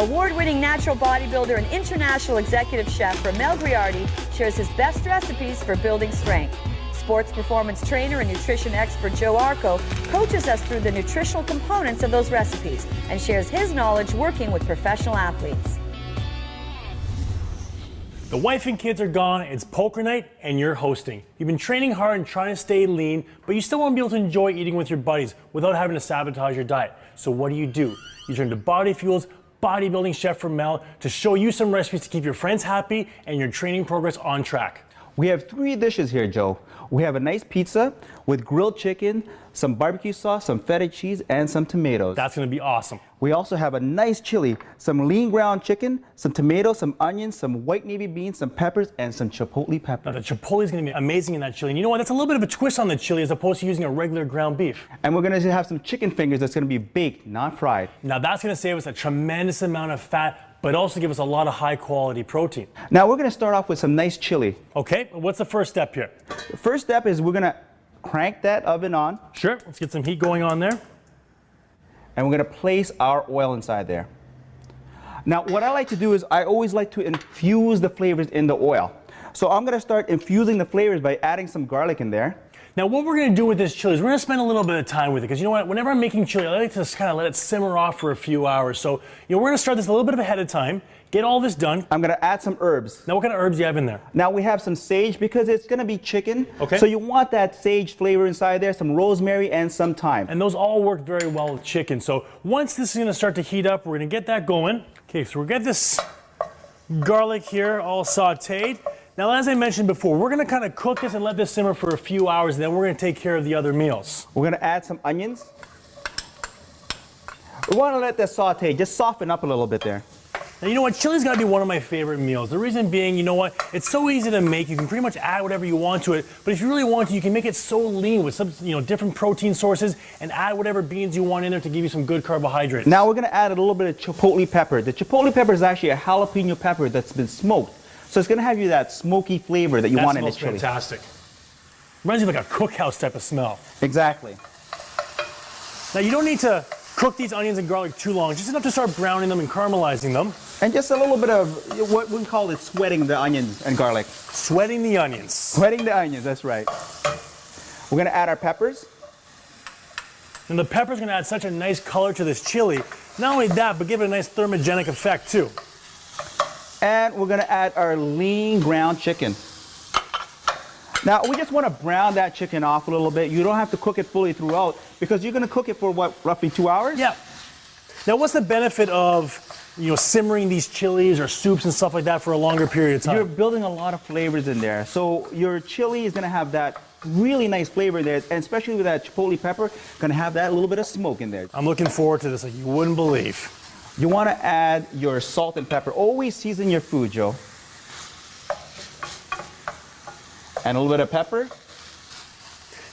Award-winning natural bodybuilder and international executive chef Ramel Griardi shares his best recipes for building strength. Sports performance trainer and nutrition expert Joe Arko coaches us through the nutritional components of those recipes and shares his knowledge working with professional athletes. The wife and kids are gone, it's poker night, and you're hosting. You've been training hard and trying to stay lean, but you still want to be able to enjoy eating with your buddies without having to sabotage your diet. So what do? You turn to Body Fuel's bodybuilding chef Ramel to show you some recipes to keep your friends happy and your training progress on track. We have 3 dishes here, Joe. We have a nice pizza with grilled chicken, some barbecue sauce, some feta cheese, and some tomatoes. That's gonna be awesome. We also have a nice chili, some lean ground chicken, some tomatoes, some onions, some white navy beans, some peppers, and some chipotle peppers. Now the chipotle is gonna be amazing in that chili. And you know what, that's a little bit of a twist on the chili as opposed to using a regular ground beef. And we're gonna have some chicken fingers that's gonna be baked, not fried. Now that's gonna save us a tremendous amount of fat, but also give us a lot of high quality protein. Now we're gonna start off with some nice chili. Okay, what's the first step here? The first step is we're gonna crank that oven on. Sure, let's get some heat going on there. And we're gonna place our oil inside there. Now what I like to do is I always like to infuse the flavors in the oil. So I'm gonna start infusing the flavors by adding some garlic in there. Now what we're gonna do with this chili is we're gonna spend a little bit of time with it, because you know what, whenever I'm making chili, I like to just kind of let it simmer off for a few hours. So we're gonna start this a little bit ahead of time, get all this done. I'm gonna add some herbs. Now what kind of herbs do you have in there? Now we have some sage because it's gonna be chicken. Okay. So you want that sage flavor inside there, some rosemary and some thyme. And those all work very well with chicken. So once this is gonna start to heat up, we're gonna get that going. Okay, so we'll get this garlic here all sauteed. Now, as I mentioned before, we're gonna kind of cook this and let this simmer for a few hours, and then we're gonna take care of the other meals. We're gonna add some onions. We wanna let that saute, just soften up a little bit there. Now, you know what, chili's gotta be one of my favorite meals. The reason being, you know what, it's so easy to make. You can pretty much add whatever you want to it, but if you really want to, you can make it so lean with some, different protein sources and add whatever beans you want in there to give you some good carbohydrates. Now we're gonna add a little bit of chipotle pepper. The chipotle pepper is actually a jalapeno pepper that's been smoked. So it's gonna have you that smoky flavor that you want in the chili. Fantastic. Reminds you of like a cookhouse type of smell. Exactly. Now you don't need to cook these onions and garlic too long, just enough to start browning them and caramelizing them. And just a little bit of what we call it sweating the onions and garlic. Sweating the onions. Sweating the onions, that's right. We're gonna add our peppers. And the pepper's gonna add such a nice color to this chili. Not only that, but give it a nice thermogenic effect too. And we're gonna add our lean ground chicken. Now we just wanna brown that chicken off a little bit. You don't have to cook it fully throughout because you're gonna cook it for what, roughly 2 hours? Yeah. Now what's the benefit of simmering these chilies or soups and stuff like that for a longer period of time? You're building a lot of flavors in there. So your chili is gonna have that really nice flavor there, and especially with that chipotle pepper, gonna have that little bit of smoke in there. I'm looking forward to this like you wouldn't believe. You want to add your salt and pepper. Always season your food, Joe. And a little bit of pepper.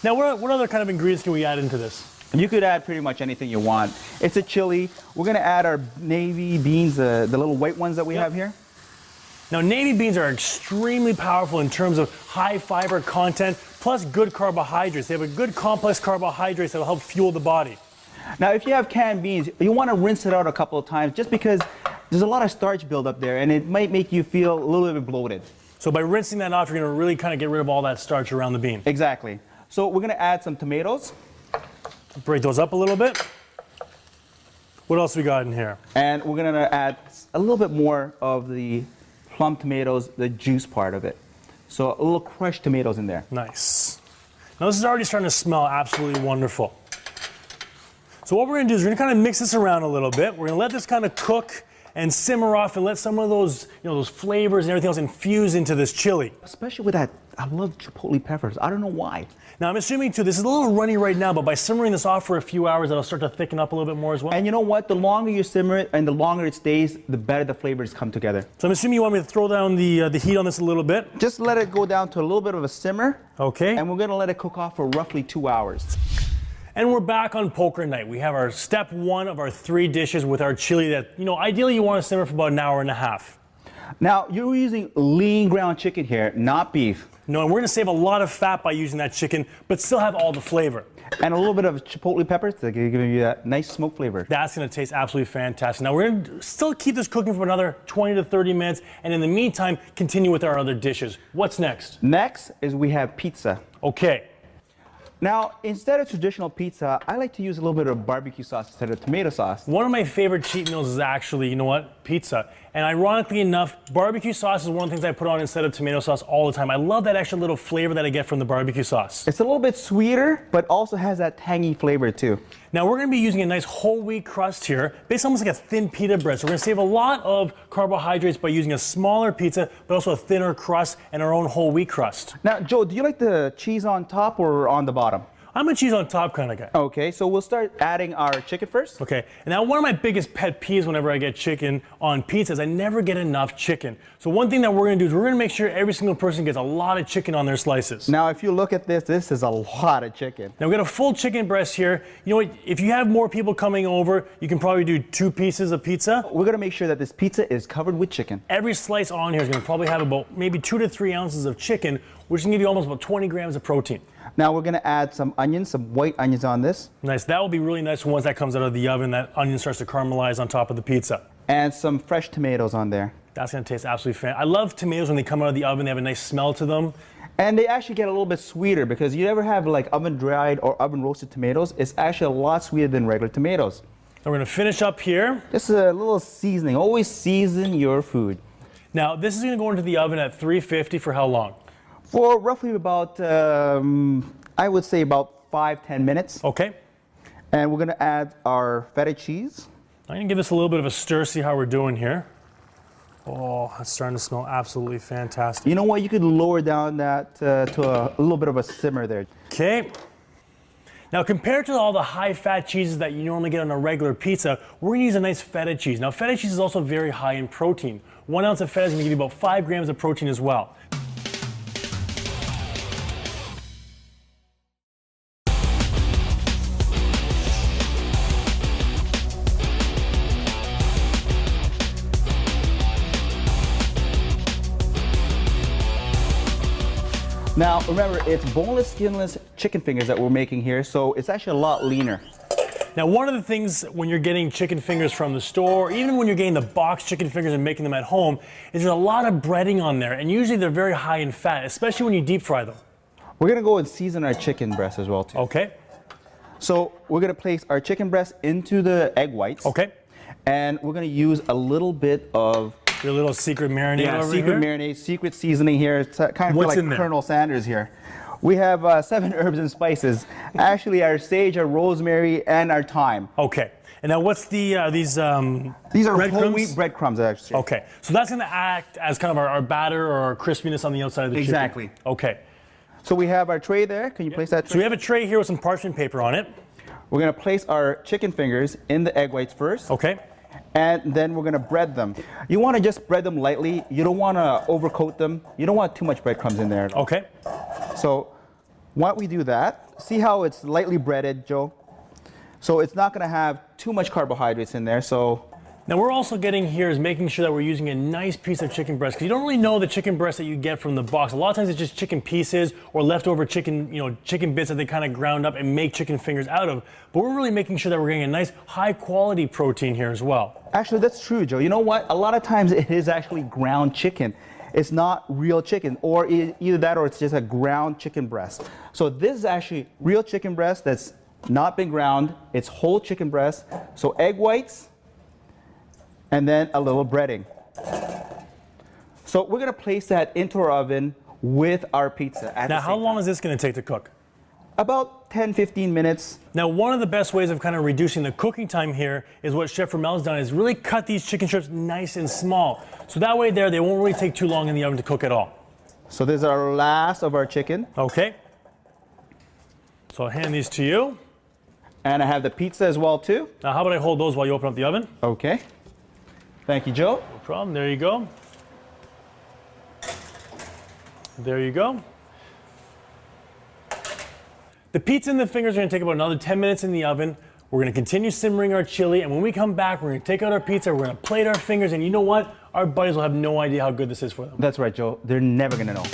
Now, what other kind of ingredients can we add into this? You could add pretty much anything you want. It's a chili. We're going to add our navy beans, the little white ones that we have here. Now, navy beans are extremely powerful in terms of high fiber content, plus good carbohydrates. They have a good complex carbohydrates that will help fuel the body. Now, if you have canned beans, you want to rinse it out a couple of times just because there's a lot of starch buildup there and it might make you feel a little bit bloated. So by rinsing that off, you're going to really kind of get rid of all that starch around the bean. Exactly. So we're going to add some tomatoes. Break those up a little bit. What else we got in here? And we're going to add a little bit more of the plum tomatoes, the juice part of it. So a little crushed tomatoes in there. Nice. Now this is already starting to smell absolutely wonderful. So what we're gonna do is we're gonna kind of mix this around a little bit. We're gonna let this kind of cook and simmer off and let some of those, those flavors and everything else infuse into this chili. Especially with that, I love chipotle peppers. I don't know why. Now I'm assuming too, this is a little runny right now, but by simmering this off for a few hours, it'll start to thicken up a little bit more as well. And you know what? The longer you simmer it and the longer it stays, the better the flavors come together. So I'm assuming you want me to throw down the heat on this a little bit? Just let it go down to a little bit of a simmer. Okay. And we're gonna let it cook off for roughly 2 hours. And we're back on poker night. We have our step 1 of our 3 dishes with our chili that, ideally you want to simmer for about an hour and a half. Now, you're using lean ground chicken here, not beef. No, and we're gonna save a lot of fat by using that chicken, but still have all the flavor. And a little bit of chipotle peppers to give you that nice smoke flavor. That's gonna taste absolutely fantastic. Now we're gonna still keep this cooking for another 20 to 30 minutes, and in the meantime, continue with our other dishes. What's next? Next is we have pizza. Okay. Now, instead of traditional pizza, I like to use a little bit of barbecue sauce instead of tomato sauce. One of my favorite cheat meals is actually, you know what, pizza. And ironically enough, barbecue sauce is one of the things I put on instead of tomato sauce all the time. I love that extra little flavor that I get from the barbecue sauce. It's a little bit sweeter, but also has that tangy flavor too. Now we're gonna be using a nice whole wheat crust here, based almost like a thin pita bread. So we're gonna save a lot of carbohydrates by using a smaller pizza, but also a thinner crust and our own whole wheat crust. Now, Joe, do you like the cheese on top or on the bottom? I'm a cheese on top kind of guy. Okay, so we'll start adding our chicken first. Okay, and now one of my biggest pet peeves whenever I get chicken on pizza is I never get enough chicken. So one thing that we're gonna do is we're gonna make sure every single person gets a lot of chicken on their slices. Now, if you look at this, this is a lot of chicken. Now we got a full chicken breast here. You know what, if you have more people coming over, you can probably do 2 pieces of pizza. We're gonna make sure that this pizza is covered with chicken. Every slice on here is gonna probably have about maybe 2 to 3 ounces of chicken, which can give you almost about 20 grams of protein. Now we're gonna add some onions, some white onions on this. Nice, that will be really nice once that comes out of the oven, that onion starts to caramelize on top of the pizza. And some fresh tomatoes on there. That's gonna taste absolutely fantastic. I love tomatoes when they come out of the oven, they have a nice smell to them. And they actually get a little bit sweeter because you ever have like oven dried or oven roasted tomatoes, it's actually a lot sweeter than regular tomatoes. Now we're gonna finish up here. Just a little seasoning, always season your food. Now this is gonna go into the oven at 350 for how long? For roughly about, I would say about 5-10 minutes. Okay. And we're gonna add our feta cheese. I'm gonna give this a little bit of a stir, see how we're doing here. Oh, it's starting to smell absolutely fantastic. You know what, you could lower down that to a little bit of a simmer there. Okay. Now compared to all the high fat cheeses that you normally get on a regular pizza, we're gonna use a nice feta cheese. Now feta cheese is also very high in protein. 1 ounce of feta is gonna give you about 5 grams of protein as well. Now, remember, it's boneless, skinless chicken fingers that we're making here, so it's actually a lot leaner. Now, one of the things when you're getting chicken fingers from the store, even when you're getting the boxed chicken fingers and making them at home, is there's a lot of breading on there, and usually they're very high in fat, especially when you deep fry them. We're gonna go and season our chicken breast as well, too. Okay. So we're gonna place our chicken breast into the egg whites. Okay. And we're gonna use a little bit of Your little secret marinade over secret here? marinade, secret seasoning here. It's kind of What's feel in like there? Colonel Sanders here. We have 7 herbs and spices. Actually, our sage, our rosemary, and our thyme. Okay. And now what's the, these are breadcrumbs? whole wheat breadcrumbs, actually. Okay. So that's going to act as kind of our batter or our crispiness on the outside of the chicken. Exactly. Okay. So we have our tray there. Can you place that tray? So we have a tray here with some parchment paper on it. We're gonna place our chicken fingers in the egg whites first. Okay. And then we're gonna bread them. You wanna just bread them lightly. You don't wanna overcoat them. You don't want too much breadcrumbs in there at all. Okay. So why don't we do that? See how it's lightly breaded, Joe? So it's not gonna have too much carbohydrates in there, so. Now we're also getting here is making sure that we're using a nice piece of chicken breast, because you don't really know the chicken breast that you get from the box. A lot of times it's just chicken pieces or leftover chicken, chicken bits that they kind of ground up and make chicken fingers out of. But we're really making sure that we're getting a nice high quality protein here as well. Actually, that's true, Joe. You know what? A lot of times it is actually ground chicken. It's not real chicken, or either that or it's just a ground chicken breast. So this is actually real chicken breast that's not been ground. It's whole chicken breast. So egg whites, and then a little breading. So we're gonna place that into our oven with our pizza. Now, how long is this gonna take to cook? About 10-15 minutes. Now, one of the best ways of kind of reducing the cooking time here is what Chef Ramel's done is really cut these chicken strips nice and small. So that way they won't really take too long in the oven to cook at all. So this is our last of our chicken. Okay. So I'll hand these to you. And I have the pizza as well too. Now, how about I hold those while you open up the oven? Okay. Thank you, Joe. No problem. There you go. There you go. The pizza and the fingers are going to take about another 10 minutes in the oven. We're going to continue simmering our chili, and when we come back, we're going to take out our pizza, we're going to plate our fingers, and you know what? Our buddies will have no idea how good this is for them. That's right, Joe. They're never gonna know.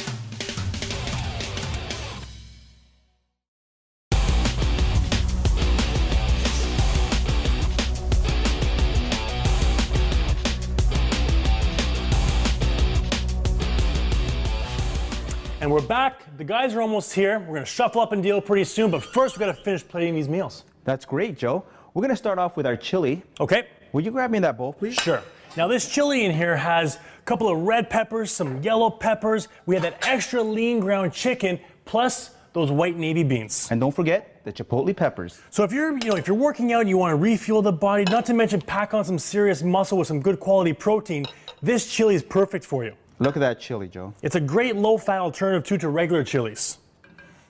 we're back. The guys are almost here. We're gonna shuffle up and deal pretty soon, but first we gotta finish plating these meals. That's great, Joe. We're gonna start off with our chili. Okay. Will you grab me that bowl, please? Sure. Now this chili in here has a couple of red peppers, some yellow peppers. We have that extra lean ground chicken, plus those white navy beans. And don't forget the chipotle peppers. So if you're working out and you want to refuel the body, not to mention pack on some serious muscle with some good quality protein, this chili is perfect for you. Look at that chili, Joe. It's a great low-fat alternative to regular chilies.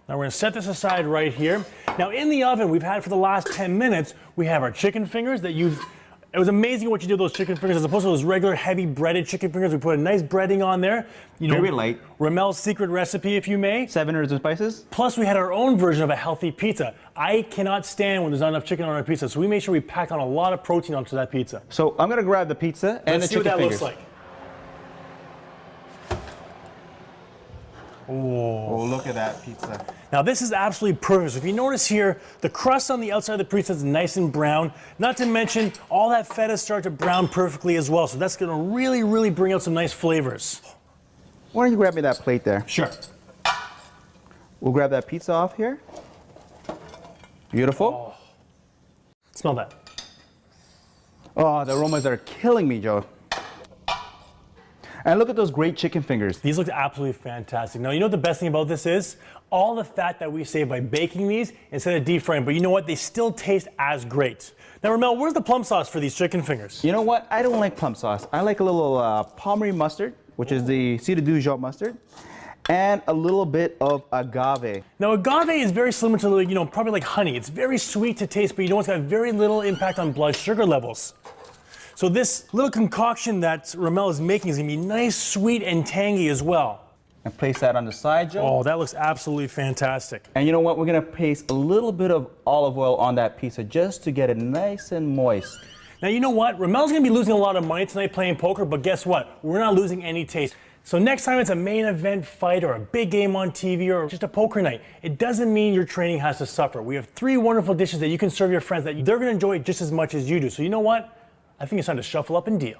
Now we're going to set this aside right here. Now in the oven we've had for the last 10 minutes, we have our chicken fingers that it was amazing what you did with those chicken fingers as opposed to those regular heavy breaded chicken fingers. We put a nice breading on there. Very light. Ramel's secret recipe, if you may. 7 herbs and spices. Plus we had our own version of a healthy pizza. I cannot stand when there's not enough chicken on our pizza, so we made sure we packed on a lot of protein onto that pizza. So I'm gonna grab the pizza and Let's the chicken fingers. Let's see what that looks like. Oh, look at that pizza. Now this is absolutely perfect. So if you notice here, the crust on the outside of the pizza is nice and brown. Not to mention, all that feta started to brown perfectly as well. So that's gonna really, really bring out some nice flavors. Why don't you grab me that plate there? Sure. We'll grab that pizza off here. Beautiful. Oh. Smell that. Oh, the aromas are killing me, Joe. And look at those great chicken fingers. These look absolutely fantastic. Now, you know what the best thing about this is? All the fat that we save by baking these instead of deep frying, but you know what? They still taste as great. Now, Ramel, where's the plum sauce for these chicken fingers? You know what? I don't like plum sauce. I like a little Palmery mustard, which is the Cidre de Dijon mustard, and a little bit of agave. Now, agave is very similar to, probably like honey. It's very sweet to taste, but you know it's got very little impact on blood sugar levels. So this little concoction that Ramel is making is gonna be nice, sweet, and tangy as well. And place that on the side, Joe. Oh, that looks absolutely fantastic. And you know what? We're gonna paste a little bit of olive oil on that pizza just to get it nice and moist. Now, you know what? Ramel's gonna be losing a lot of money tonight playing poker, but guess what? We're not losing any taste. So next time it's a main event fight or a big game on TV or just a poker night, it doesn't mean your training has to suffer. We have 3 wonderful dishes that you can serve your friends that they're gonna enjoy just as much as you do. So you know what? I think it's time to shuffle up and deal.